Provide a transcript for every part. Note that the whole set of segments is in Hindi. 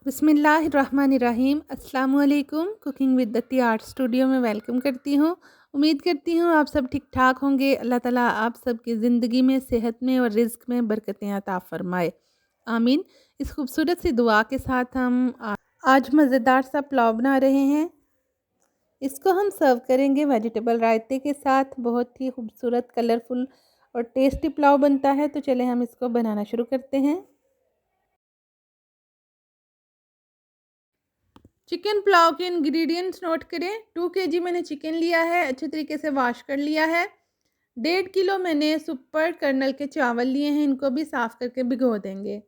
बिस्मिल्लाहिर्रहमानिर्रहीम। अस्सलाम वालेकुम। Cooking with the art studio में वेलकम करती हूँ। उम्मीद करती हूँ आप सब ठीक ठाक होंगे। अल्लाह ताला आप सबकी ज़िंदगी में, सेहत में और रिज़्क में बरकतें अता फ़रमाए, आमीन। इस खूबसूरत सी दुआ के साथ हम आज मज़ेदार सा पुलाव बना रहे हैं। इसको हम सर्व करेंगे वेजिटेबल रायते के साथ। बहुत ही खूबसूरत, कलरफुल और टेस्टी पुलाव बनता है। तो चले हम इसको बनाना शुरू करते हैं। चिकन पुलाव के इंग्रेडिएंट्स नोट करें। 2 केजी मैंने चिकन लिया है, अच्छे तरीके से वॉश कर लिया है। 1.5 किलो मैंने सुपर कर्नल के चावल लिए हैं, इनको भी साफ़ करके भिगो देंगे।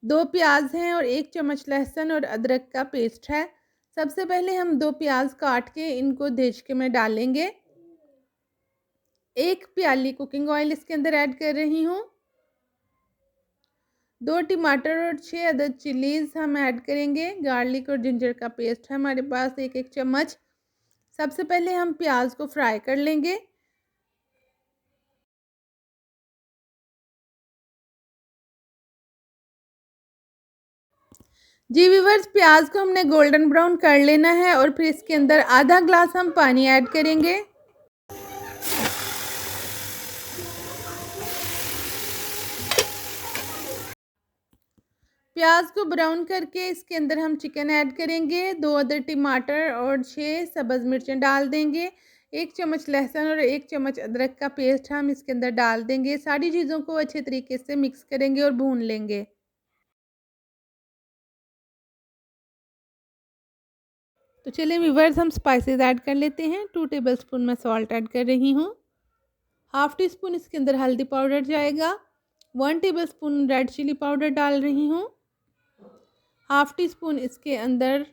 2 प्याज हैं और 1 चम्मच लहसुन और अदरक का पेस्ट है। सबसे पहले हम 2 प्याज काट के इनको देचके में डालेंगे। 1 प्याली कुकिंग ऑयल इसके अंदर ऐड कर रही हूँ। 2 टमाटर और 6 अदद चिलीज़ हम ऐड करेंगे। गार्लिक और जिंजर का पेस्ट है हमारे पास 1-1 चम्मच। सबसे पहले हम प्याज को फ्राई कर लेंगे। जी व्यूअर्स, प्याज को हमने गोल्डन ब्राउन कर लेना है और फिर इसके अंदर आधा ग्लास हम पानी ऐड करेंगे। प्याज को ब्राउन करके इसके अंदर हम चिकन ऐड करेंगे। 2 अदर टमाटर और 6 सब्ज़ मिर्चें डाल देंगे। 1 चम्मच लहसुन और 1 चम्मच अदरक का पेस्ट हम इसके अंदर डाल देंगे। सारी चीज़ों को अच्छे तरीके से मिक्स करेंगे और भून लेंगे। तो चलिए व्यूअर्स, हम स्पाइसेस ऐड कर लेते हैं। 2 टेबलस्पून मैं सॉल्ट ऐड कर रही हूँ। हाफ़ टी स्पून इसके अंदर हल्दी पाउडर जाएगा। 1 टेबलस्पून रेड चिली पाउडर डाल रही हूँ। हाफ़ टी स्पून इसके अंदर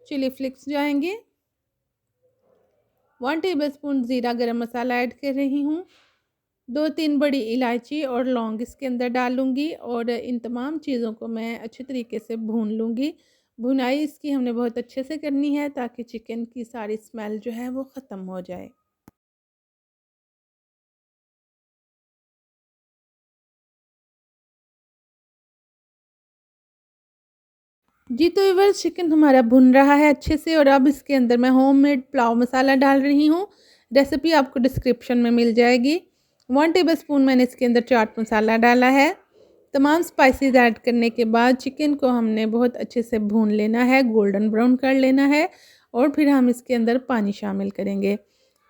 चिली फ्लेक्स जाएंगे। 1 टेबलस्पून ज़ीरा गरम मसाला ऐड कर रही हूँ। 2-3 बड़ी इलायची और लौंग इसके अंदर डालूँगी और इन तमाम चीज़ों को मैं अच्छे तरीके से भून लूँगी। भुनाई इसकी हमने बहुत अच्छे से करनी है ताकि चिकन की सारी स्मेल जो है वो ख़त्म हो जाए। जी तो व्यूअर्स, चिकन हमारा भुन रहा है अच्छे से और अब इसके अंदर मैं होममेड पुलाव मसाला डाल रही हूँ। रेसिपी आपको डिस्क्रिप्शन में मिल जाएगी। 1 टेबलस्पून मैंने इसके अंदर चाट मसाला डाला है। तमाम स्पाइसेस ऐड करने के बाद चिकन को हमने बहुत अच्छे से भून लेना है, गोल्डन ब्राउन कर लेना है और फिर हम इसके अंदर पानी शामिल करेंगे।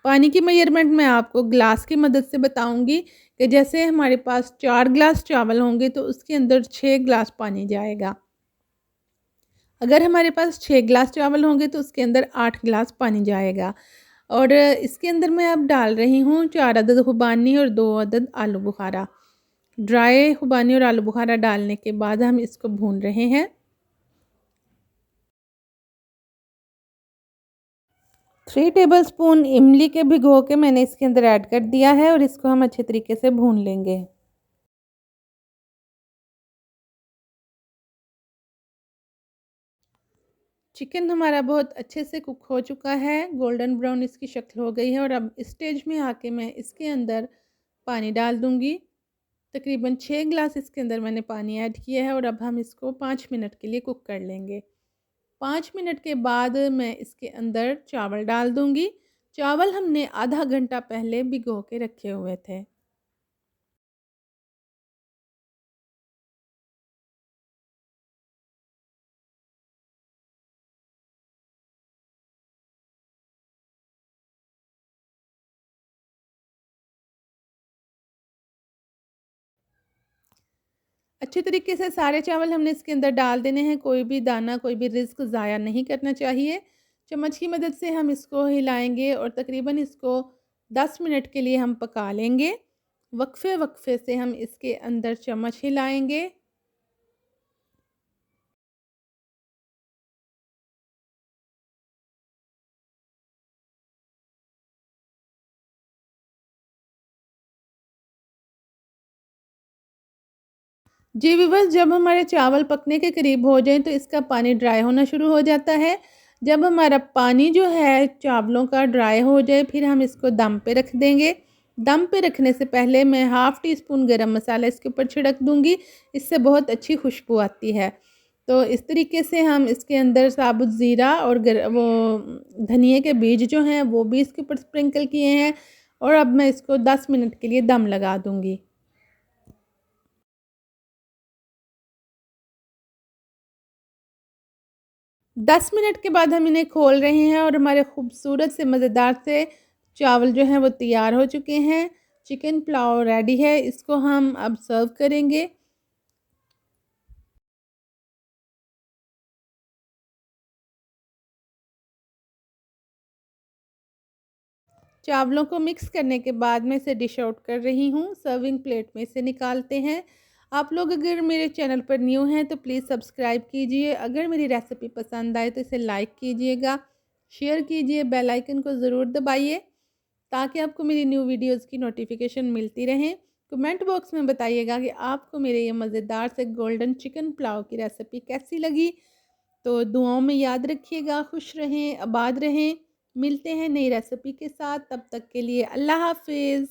पानी की मेजरमेंट मैं आपको ग्लास की मदद से बताऊँगी कि जैसे हमारे पास 4 ग्लास चावल होंगे तो उसके अंदर 6 ग्लास पानी जाएगा। अगर हमारे पास 6 ग्लास चावल होंगे तो उसके अंदर 8 ग्लास पानी जाएगा। और इसके अंदर मैं अब डाल रही हूँ 4 अदद खुबानी और 2 अदद आलू बुखारा। ड्राई खुबानी और आलू बुखारा डालने के बाद हम इसको भून रहे हैं। 3 टेबलस्पून इमली के भिगो के मैंने इसके अंदर ऐड कर दिया है और इसको हम अच्छे तरीके से भून लेंगे। चिकन हमारा बहुत अच्छे से कुक हो चुका है, गोल्डन ब्राउन इसकी शक्ल हो गई है और अब इस स्टेज में आके मैं इसके अंदर पानी डाल दूँगी। तकरीबन 6 ग्लास इसके अंदर मैंने पानी ऐड किया है और अब हम इसको 5 मिनट के लिए कुक कर लेंगे। 5 मिनट के बाद मैं इसके अंदर चावल डाल दूँगी। चावल हमने आधा घंटा पहले भिगो के रखे हुए थे। अच्छे तरीके से सारे चावल हमने इसके अंदर डाल देने हैं। कोई भी दाना, कोई भी रिज़्क ज़ाया नहीं करना चाहिए। चम्मच की मदद से हम इसको हिलाएँगे और तकरीबन इसको 10 मिनट के लिए हम पका लेंगे। वक्फ़े-वक्फ़े से हम इसके अंदर चम्मच हिलाएँगे। जी व्यूअर्स, जब हमारे चावल पकने के करीब हो जाएँ तो इसका पानी ड्राई होना शुरू हो जाता है। जब हमारा पानी जो है चावलों का ड्राई हो जाए फिर हम इसको दम पे रख देंगे। दम पे रखने से पहले मैं हाफ़ टी स्पून गरम मसाला इसके ऊपर छिड़क दूँगी, इससे बहुत अच्छी खुशबू आती है। तो इस तरीके से हम इसके अंदर साबुत ज़ीरा और वो धनिए के बीज जो हैं वो भी इसके ऊपर स्प्रिंकल किए हैं और अब मैं इसको 10 मिनट के लिए दम लगा दूँगी। 10 मिनट के बाद हम इन्हें खोल रहे हैं और हमारे खूबसूरत से मज़ेदार से चावल जो हैं वो तैयार हो चुके हैं। चिकन पुलाव रेडी है, इसको हम अब सर्व करेंगे। चावलों को मिक्स करने के बाद मैं इसे डिश आउट कर रही हूँ। सर्विंग प्लेट में इसे निकालते हैं। आप लोग अगर मेरे चैनल पर न्यू हैं तो प्लीज़ सब्सक्राइब कीजिए। अगर मेरी रेसिपी पसंद आए तो इसे लाइक कीजिएगा, शेयर कीजिए, बेल आइकन को ज़रूर दबाइए ताकि आपको मेरी न्यू वीडियोज़ की नोटिफिकेशन मिलती रहें। कमेंट बॉक्स में बताइएगा कि आपको मेरे ये मज़ेदार से गोल्डन चिकन पुलाव की रेसिपी कैसी लगी। तो दुआओं में याद रखिएगा, खुश रहें, आबाद रहें। मिलते हैं नई रेसिपी के साथ, तब तक के लिए अल्लाह हाफ़िज़।